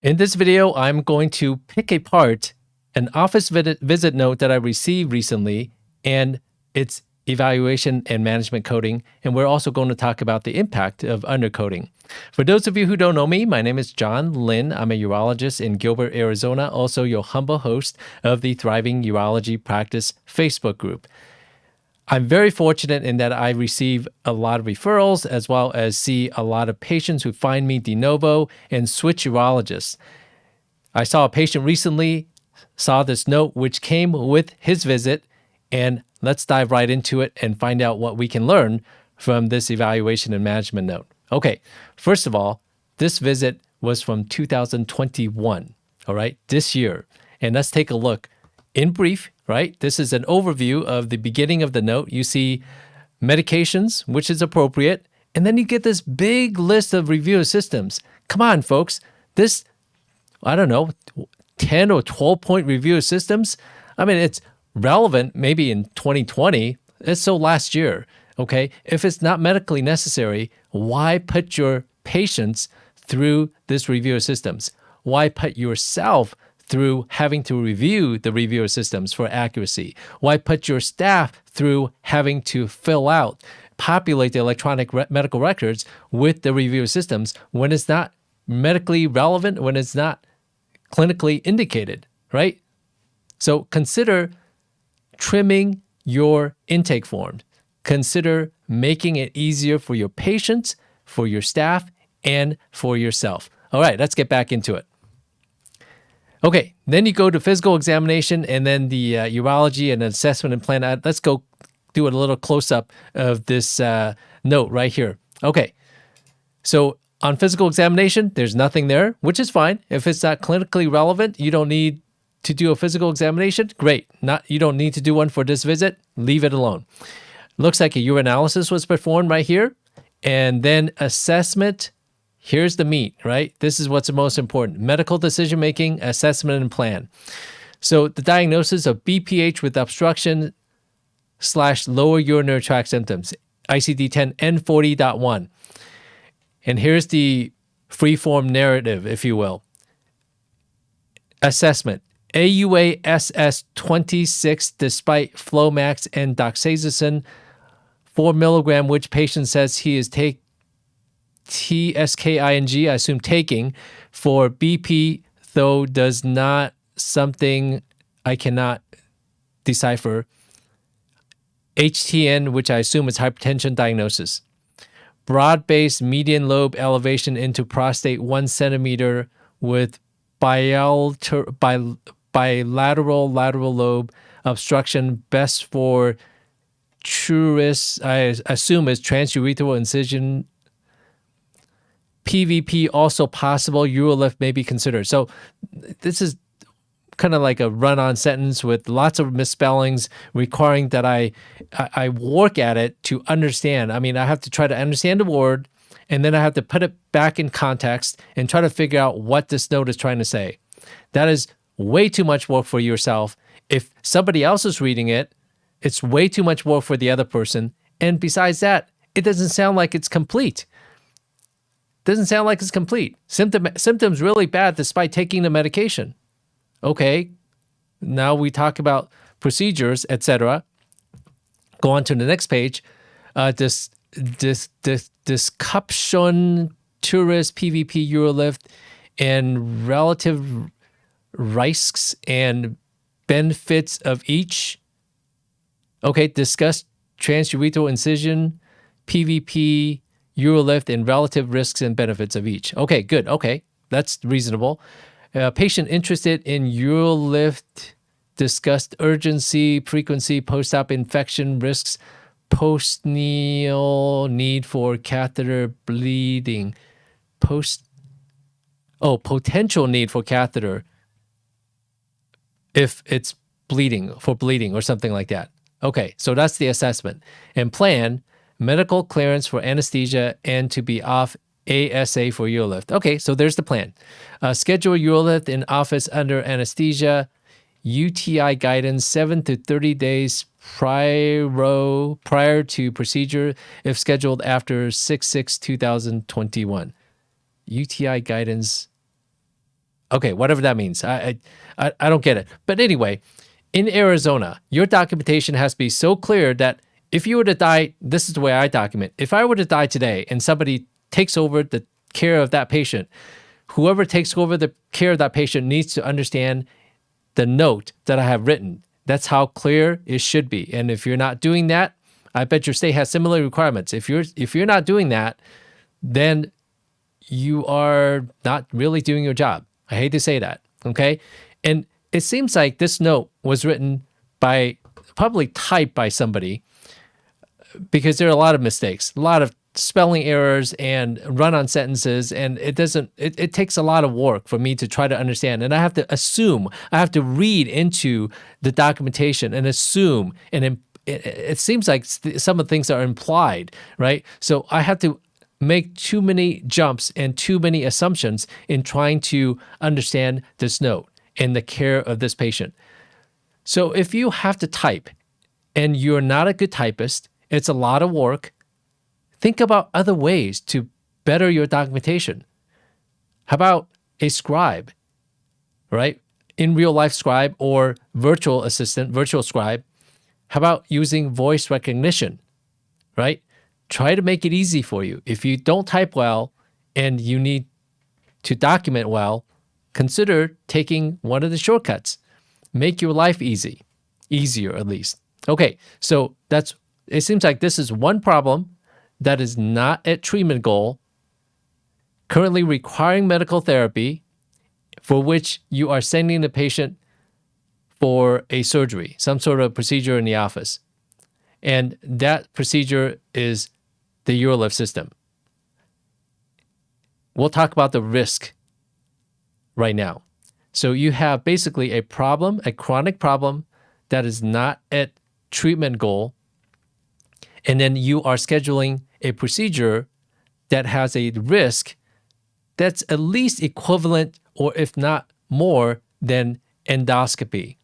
In this video, I'm going to pick apart an office visit note that I received recently and its evaluation and management coding, and we're also going to talk about the impact of undercoding. For those of you who don't know me, my name is John Lin. I'm a urologist in Gilbert, Arizona, also your humble host of the Thriving Urology Practice Facebook group. I'm very fortunate in that I receive a lot of referrals as well as see a lot of patients who find me de novo and switch urologists. I saw a patient recently, saw this note which came with his visit, and let's dive right into it and find out what we can learn from this evaluation and management note. Okay, first of all, this visit was from 2021, all right, this year. And let's take a look. In brief, right, this is an overview of the beginning of the note. You see medications, which is appropriate, and then you get this big list of review systems. Come on, folks. This, I don't know, 10 or 12-point review systems. I mean, it's relevant maybe in 2020. It's so last year, okay? If it's not medically necessary, why put your patients through this review systems? Why put yourself through having to review the reviewer systems for accuracy? Why put your staff through having to fill out, populate the electronic medical records with the reviewer systems when it's not medically relevant, when it's not clinically indicated, right? So consider trimming your intake form. Consider making it easier for your patients, for your staff, and for yourself. All right, let's get back into it. Okay, then you go to physical examination and then the urology and assessment and plan. Let's go do a little close-up of this note right here. Okay, so on physical examination, there's nothing there, which is fine. If it's not clinically relevant, you don't need to do a physical examination. Great. You don't need to do one for this visit. Leave it alone. Looks like a urinalysis was performed right here. And then assessment. Here's the meat, right? This is what's most important. Medical decision-making, assessment, and plan. So the diagnosis of BPH with obstruction / lower urinary tract symptoms, ICD-10 N40.1. And here's the free-form narrative, if you will. Assessment. AUA SS 26 despite Flomax and doxazosin 4 milligram, which patient says he is TSKING, I assume taking, for BP, though does not something I cannot decipher. HTN, which I assume is hypertension diagnosis. Broad-based median lobe elevation into prostate 1 centimeter with bilateral lateral lobe obstruction, best for TRUS, I assume is transurethral incision. PVP also possible, Urolift may be considered. So this is kind of like a run-on sentence with lots of misspellings requiring that I work at it to understand. I mean, I have to try to understand the word, and then I have to put it back in context and try to figure out what this note is trying to say. That is way too much work for yourself. If somebody else is reading it, it's way too much work for the other person. And besides that, it doesn't sound like it's complete. Doesn't sound like it's complete. Symptoms really bad despite taking the medication. Okay, now we talk about procedures, etc. Go on to the next page. This Cuption, TURIS, PVP, Urolift, and relative risks and benefits of each. Okay, discuss transurethral incision, PVP, Urolift, and relative risks and benefits of each. Okay, good. Okay, that's reasonable. Patient interested in Urolift discussed urgency, frequency, post-op infection risks, postnal need for catheter bleeding, potential need for catheter if it's bleeding or something like that. Okay, so that's the assessment. And plan, medical clearance for anesthesia and to be off ASA for Urolift. Okay, so there's the plan. Schedule Urolift in office under anesthesia. UTI guidance 7 to 30 days prior to procedure if scheduled after 6/6/2021. UTI guidance Okay, whatever that means. I don't get it. But anyway, in Arizona, your documentation has to be so clear that if you were to die, this is the way I document. If I were to die today and somebody takes over the care of that patient, whoever takes over the care of that patient needs to understand the note that I have written. That's how clear it should be. And if you're not doing that, I bet your state has similar requirements. If you're not doing that, then you are not really doing your job. I hate to say that. Okay. And it seems like this note was written by, probably typed by somebody, because there are a lot of mistakes, a lot of spelling errors and run-on sentences, and it takes a lot of work for me to try to understand. And I have to assume, I have to read into the documentation and assume, and it seems like some of the things are implied, right? So I have to make too many jumps and too many assumptions in trying to understand this note and the care of this patient. So if you have to type and you're not a good typist, it's a lot of work. Think about other ways to better your documentation. How about a scribe, right? In real life scribe or virtual assistant, virtual scribe. How about using voice recognition, right? Try to make it easy for you. If you don't type well and you need to document well, consider taking one of the shortcuts. Make your life easier at least. Okay, so it seems like this is one problem that is not at treatment goal, currently requiring medical therapy, for which you are sending the patient for a surgery, some sort of procedure in the office. And that procedure is the UroLift system. We'll talk about the risk right now. So you have basically a problem, a chronic problem that is not at treatment goal, and then you are scheduling a procedure that has a risk that's at least equivalent, or if not more, than endoscopy.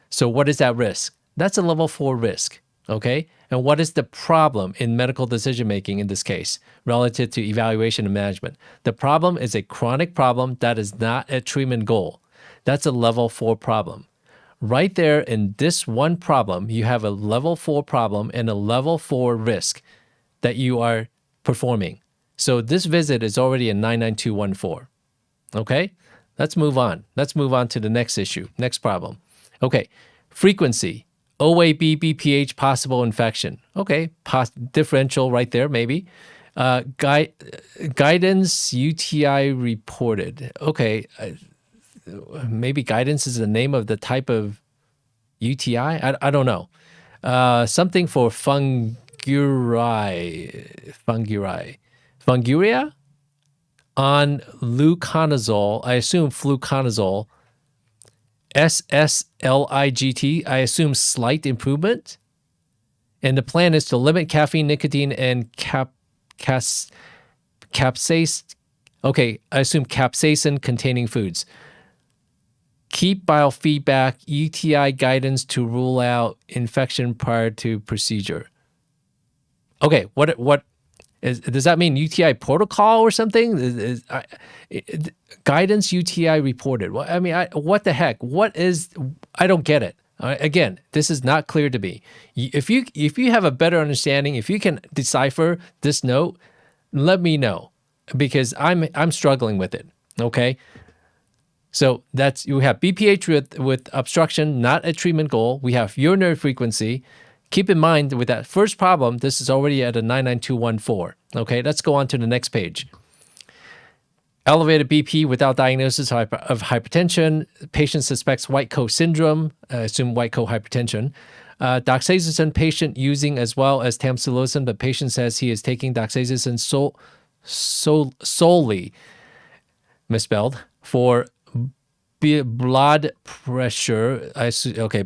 So what is that risk? That's a level 4 risk, okay? And what is the problem in medical decision-making in this case relative to evaluation and management? The problem is a chronic problem that is not a treatment goal. That's a level 4 problem. Right there in this one problem, you have a level 4 problem and a level 4 risk that you are performing. So this visit is already a 99214. Okay? Let's move on. Let's move on to the next issue, next problem. Okay, frequency, OAB, BPH, possible infection. Okay, differential right there, maybe. Guidance, UTI reported. Okay, maybe guidance is the name of the type of UTI? I don't know. Something for funguria on fluconazole. I assume fluconazole. SSLIGT, I assume slight improvement. And the plan is to limit caffeine, nicotine, and capsaicin. Okay, I assume capsaicin containing foods. Keep biofeedback, UTI guidance to rule out infection prior to procedure. Okay, does that mean UTI protocol or something? Guidance UTI reported. Well, I mean, what the heck? I don't get it. Again, this is not clear to me. If you have a better understanding, if you can decipher this note, let me know, because I'm struggling with it. Okay. So you have BPH with obstruction, not a treatment goal. We have urinary frequency. Keep in mind, with that first problem, this is already at a 99214. Okay, let's go on to the next page. Elevated BP without diagnosis of hypertension. Patient suspects white coat syndrome, assume white coat hypertension. Doxazosin patient using as well as tamsulosin, but patient says he is taking doxazosin solely, misspelled, for blood pressure.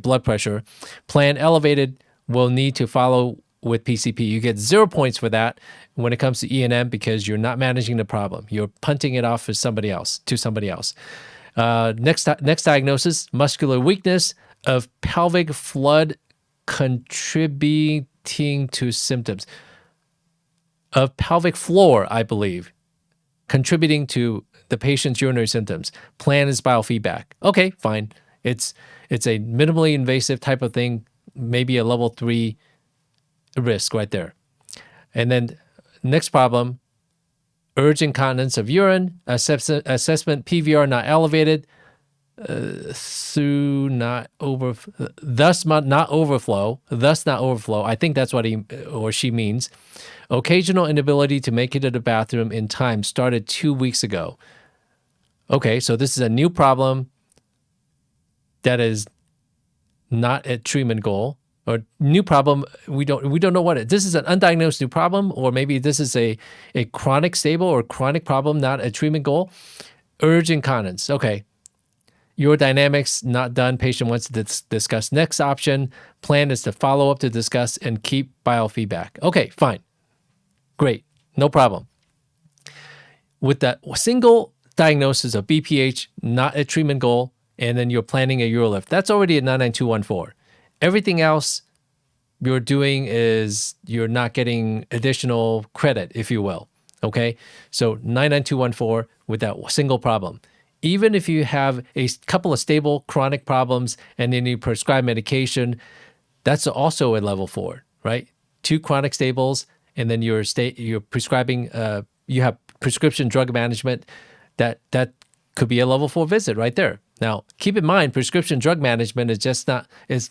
Blood pressure. Plan elevated, will need to follow with PCP. You get 0 points for that when it comes to E&M, because you're not managing the problem. You're punting it off to somebody else. Next diagnosis, muscular weakness of pelvic flood contributing to symptoms. Of pelvic floor, I believe, contributing to the patient's urinary symptoms. Plan is biofeedback. Okay, fine. It's a minimally invasive type of thing, maybe a level 3 risk right there. And then next problem, urge incontinence of urine, assessment PVR not elevated, thus not overflow. I think that's what he or she means. Occasional inability to make it to the bathroom in time started 2 weeks ago. Okay, so this is a new problem that is not a treatment goal, or new problem. We don't know what it. This is an undiagnosed new problem, or maybe this is a chronic stable or chronic problem, not a treatment goal. Urge incontinence. Okay. Urodynamics not done. Patient wants to discuss next option. Plan is to follow up to discuss and keep biofeedback. Okay, fine. Great. No problem. With that single diagnosis of BPH, not a treatment goal, and then you're planning a UroLift, that's already a 99214. Everything else you're doing is you're not getting additional credit, if you will. Okay? So 99214 with that single problem. Even if you have a couple of stable chronic problems and then you prescribe medication, that's also a level 4, right? 2 chronic stables, and then you're prescribing, you have prescription drug management, that could be a level 4 visit right there. Now, keep in mind, prescription drug management is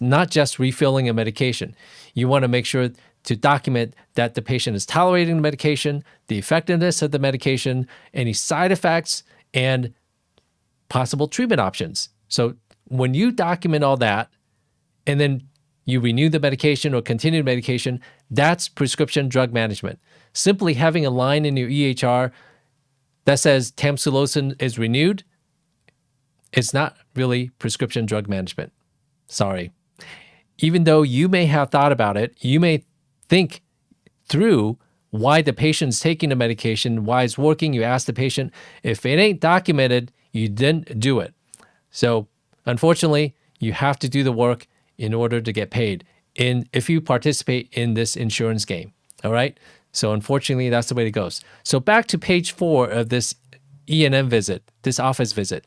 not just refilling a medication. You want to make sure to document that the patient is tolerating the medication, the effectiveness of the medication, any side effects, and possible treatment options. So when you document all that, and then you renew the medication or continue the medication, that's prescription drug management. Simply having a line in your EHR that says tamsulosin is renewed, it's not really prescription drug management. Sorry. Even though you may have thought about it, you may think through why the patient's taking the medication, why it's working. You ask the patient. If it ain't documented, you didn't do it. So unfortunately, you have to do the work in order to get paid if you participate in this insurance game. All right? So unfortunately, that's the way it goes. So back to page 4 of this E&M visit, this office visit.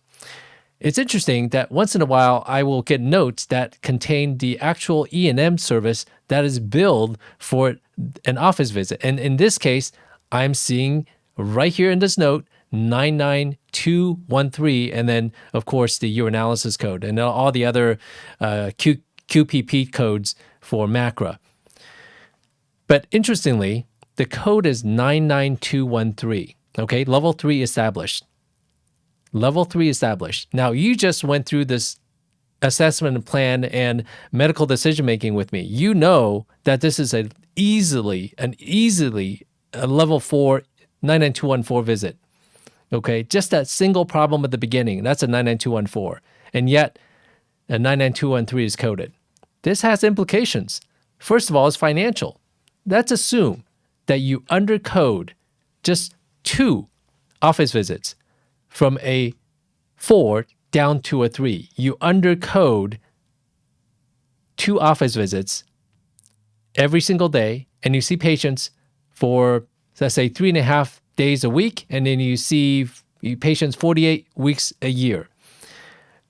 It's interesting that once in a while, I will get notes that contain the actual E&M service that is billed for an office visit. And in this case, I'm seeing right here in this note, 99213, and then, of course, the urinalysis code and all the other QPP codes for MACRA. But interestingly, the code is 99213, okay? Level 3 established. Level 3 established. Now, you just went through this assessment plan and medical decision-making with me. You know that this is an easily a level 4 99214 visit. Okay, just that single problem at the beginning, that's a 99214. And yet, a 99213 is coded. This has implications. First of all, it's financial. Let's assume that you undercode just 2 office visits from a 4 down to a 3. You undercode 2 office visits every single day, and you see patients for, let's say, 3.5 days a week, and then you see patients 48 weeks a year.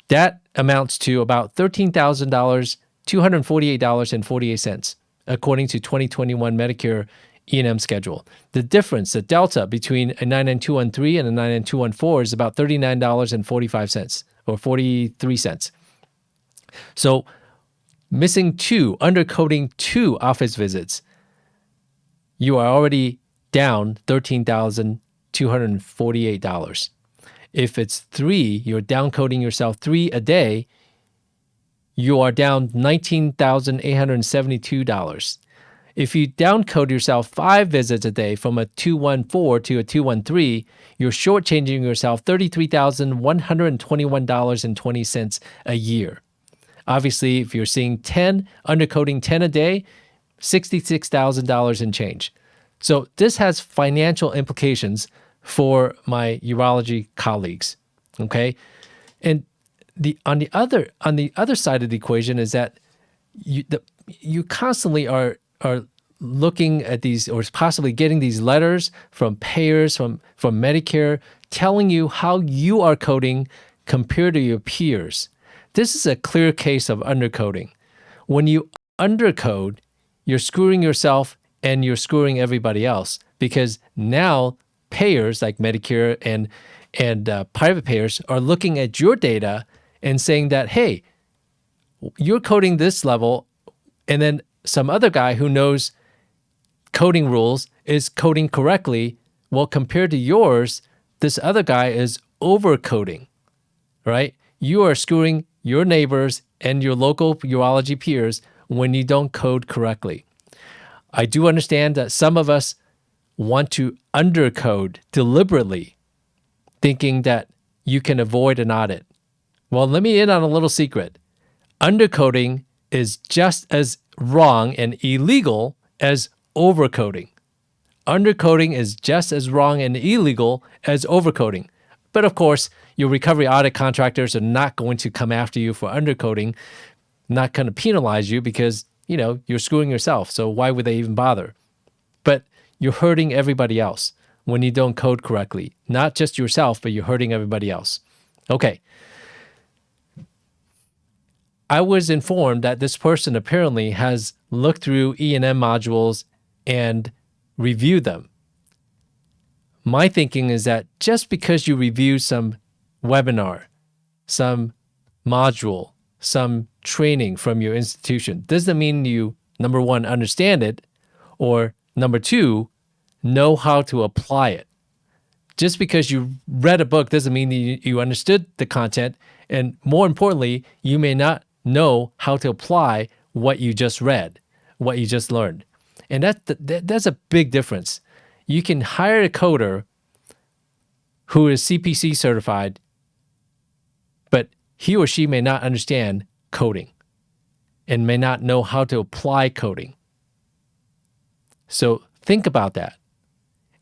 That amounts to about $13,000, $248.48, according to 2021 Medicare E&M schedule. The difference, the delta between a 99213 and a 99214 is about $39.45 or 43 cents. So missing 2, undercoding 2 office visits, you are already down $13,248. If it's 3, you're downcoding yourself 3 a day, you are down $19,872. If you downcode yourself 5 visits a day from a 214 to a 213, you're shortchanging yourself $33,121.20 a year. Obviously, if you're seeing 10, undercoding 10 a day, $66,000 and change. So this has financial implications for my urology colleagues, okay? And on the other side of the equation is that you constantly are looking at these or possibly getting these letters from payers, from Medicare, telling you how you are coding compared to your peers. This is a clear case of undercoding. When you undercode, you're screwing yourself and you're screwing everybody else, because now payers like Medicare and private payers are looking at your data and saying that, hey, you're coding this level, and then some other guy who knows coding rules is coding correctly. Well, compared to yours, this other guy is overcoding, right? You are screwing your neighbors and your local urology peers when you don't code correctly. I do understand that some of us want to undercode deliberately, thinking that you can avoid an audit. Well, let me in on a little secret. Undercoding is just as wrong and illegal as overcoding. Undercoding is just as wrong and illegal as overcoding. But of course, your recovery audit contractors are not going to come after you for undercoding, not going to penalize you because, you're screwing yourself. So why would they even bother? But you're hurting everybody else when you don't code correctly. Not just yourself, but you're hurting everybody else. Okay. I was informed that this person apparently has looked through E&M modules and reviewed them. My thinking is that just because you review some webinar, some module, some training from your institution, doesn't mean you, number one, understand it, or number two, know how to apply it. Just because you read a book doesn't mean you understood the content, and more importantly, you may not know how to apply what you just read, what you just learned. And that's a big difference. You can hire a coder who is CPC certified, but he or she may not understand coding and may not know how to apply coding. So think about that.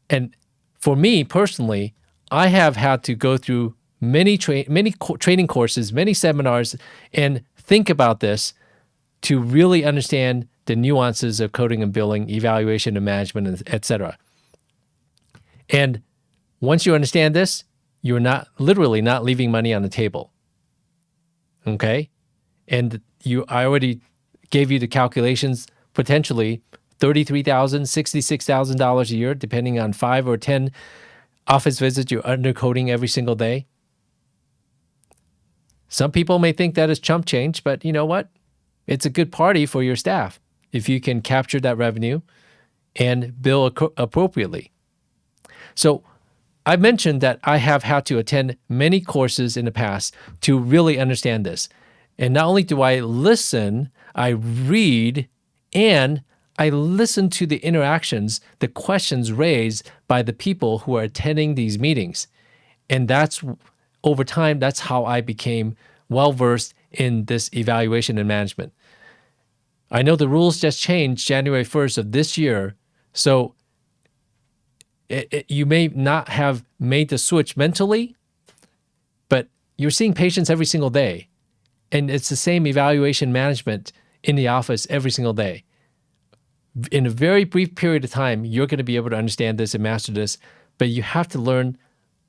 And for me personally, I have had to go through many training courses, many seminars, and think about this to really understand the nuances of coding and billing, evaluation and management, etc. And once you understand this, you're literally not leaving money on the table. Okay? And I already gave you the calculations, potentially $33,000, $66,000 a year, depending on 5 or 10 office visits you're undercoding every single day. Some people may think that is chump change, but you know what? It's a good party for your staff if you can capture that revenue and bill appropriately. So I mentioned that I have had to attend many courses in the past to really understand this. And not only do I listen, I read, and I listen to the interactions, the questions raised by the people who are attending these meetings. And that's, over time, that's how I became well-versed in this evaluation and management. I know the rules just changed January 1st of this year, so you may not have made the switch mentally, but you're seeing patients every single day. And it's the same evaluation management in the office every single day. In a very brief period of time, you're going to be able to understand this and master this, but you have to learn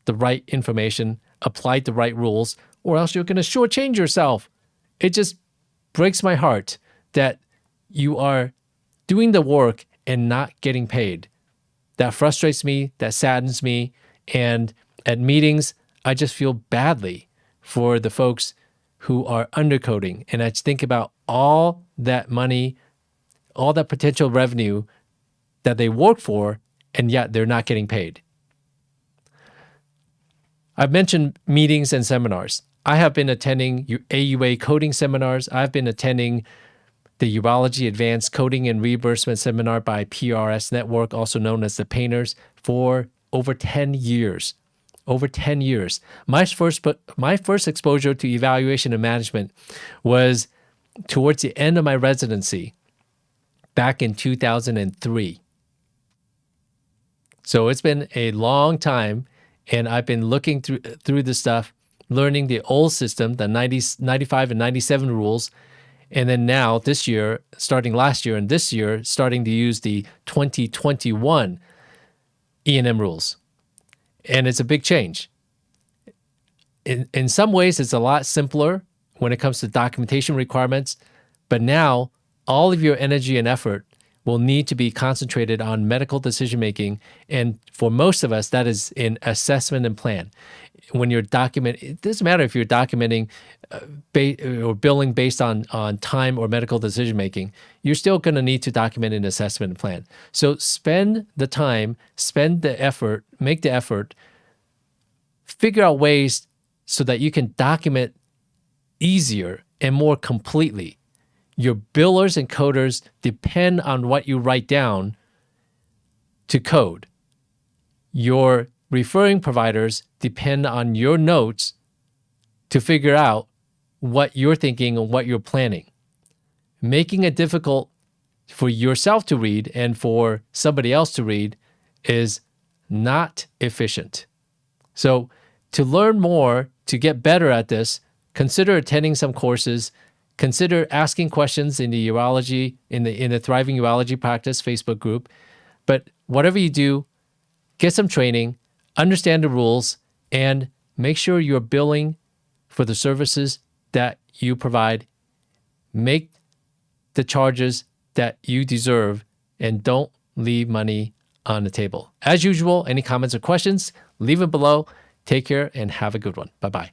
the right information, apply the right rules, or else you're going to shortchange yourself. It just breaks my heart that you are doing the work and not getting paid. That frustrates me, that saddens me, and at meetings, I just feel badly for the folks who are undercoding. And I think about all that money, all that potential revenue that they work for, and yet they're not getting paid. I've mentioned meetings and seminars. I have been attending AUA coding seminars. I've been attending the Urology Advanced Coding and Reimbursement Seminar by PRS Network, also known as the Painters, for over 10 years. Over 10 years. My first exposure to evaluation and management was towards the end of my residency back in 2003. So it's been a long time, and I've been looking through this stuff, learning the old system, the 95 and 97 rules, And then now, this year, starting last year and this year, starting to use the 2021 E&M rules. And it's a big change. In some ways, it's a lot simpler when it comes to documentation requirements, but now all of your energy and effort will need to be concentrated on medical decision making. And for most of us, that is in assessment and plan. When you're it doesn't matter if you're documenting or billing based on time or medical decision making, you're still going to need to document an assessment and plan. So spend the time, spend the effort, make the effort, figure out ways so that you can document easier and more completely. Your billers and coders depend on what you write down to code. Your referring providers depend on your notes to figure out what you're thinking and what you're planning. Making it difficult for yourself to read and for somebody else to read is not efficient. So to learn more, to get better at this, consider attending some courses. Consider asking questions in the urology, in the Thriving Urology Practice Facebook group. But whatever you do, get some training, understand the rules, and make sure you're billing for the services that you provide. Make the charges that you deserve, and don't leave money on the table. As usual, any comments or questions, leave them below. Take care and have a good one. Bye-bye.